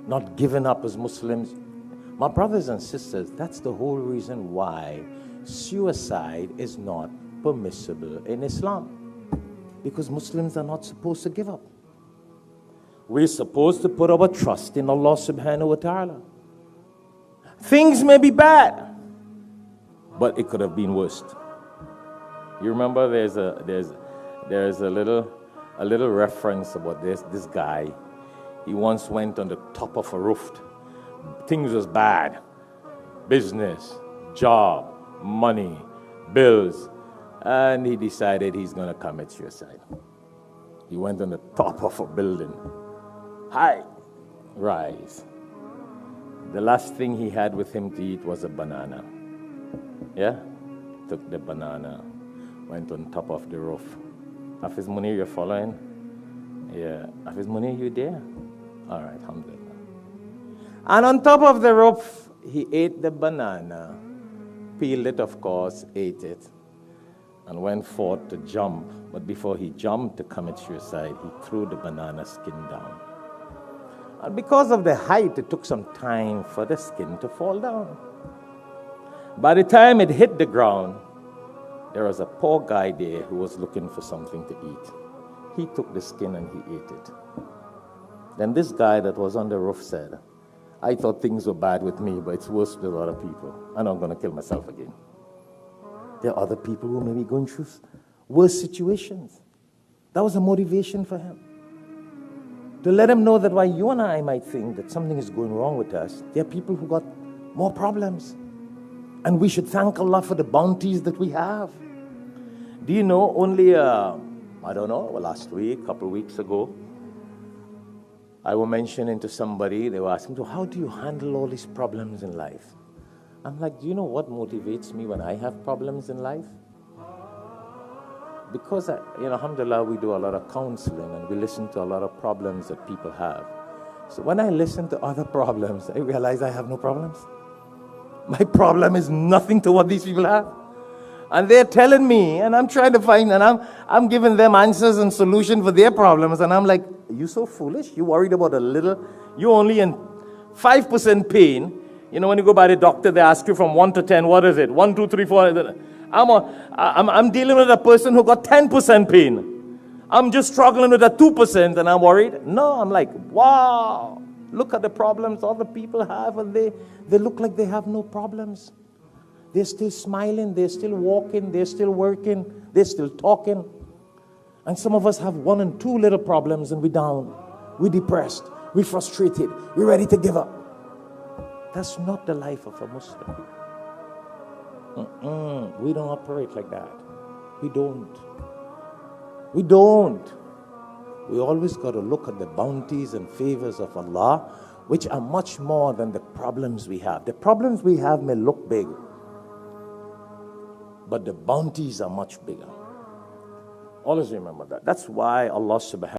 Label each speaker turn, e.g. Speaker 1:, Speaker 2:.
Speaker 1: not giving up as Muslims. My brothers and sisters, that's the whole reason why suicide is not permissible in Islam. Because Muslims are not supposed to give up. We're supposed to put our trust in Allah subhanahu wa ta'ala. Things may be bad, but it could have been worse. You remember there's a little reference about this guy. He once went on the top of a roof. Things was bad. Business, job, money, bills. And he decided he's going to commit suicide. He went on the top of a building. High, rise. The last thing he had with him to eat was a banana. Yeah? Took the banana, went on top of the roof. Hafiz Munir, you're following? Yeah. Hafiz Munir, you there? All right, alhamdulillah. And on top of the roof, he ate the banana, peeled it, of course, ate it, and went forth to jump. But before he jumped to commit suicide, he threw the banana skin down. And because of the height, it took some time for the skin to fall down. By the time it hit the ground, there was a poor guy there who was looking for something to eat. He took the skin and he ate it. Then this guy that was on the roof said, I thought things were bad with me, but it's worse with other people, and I'm going to kill myself again. There are other people who may be going through worse situations. That was a motivation for him. To let him know that while you and I might think that something is going wrong with us, there are people who got more problems. And we should thank Allah for the bounties that we have. Do you know, only, last week, couple of weeks ago, I was mentioning to somebody, they were asking, so how do you handle all these problems in life? I'm like, do you know what motivates me when I have problems in life? Because, alhamdulillah, we do a lot of counseling and we listen to a lot of problems that people have. So when I listen to other problems, I realize I have no problems. My problem is nothing to what these people have. And they're telling me, and I'm trying to find, and I'm giving them answers and solutions for their problems. And I'm like, are you so foolish? You worried about a little, you're only in 5% pain. You know, when you go by the doctor, they ask you from 1 to 10, what is it? 1, 2, 3, 4. I'm dealing with a person who got 10% pain. I'm just struggling with a 2% and I'm worried. No, I'm like, wow, look at the problems other people have, and they look like they have no problems. They're still smiling, they're still walking, they're still working, they're still talking. And some of us have 1 and 2 little problems and we're down, we're depressed, we're frustrated, we're ready to give up. That's not the life of a Muslim. We don't operate like that. We don't. We always got to look at the bounties and favors of Allah, which are much more than the problems we have. The problems we have may look big, but the bounties are much bigger. Always remember that. That's why Allah subhanahu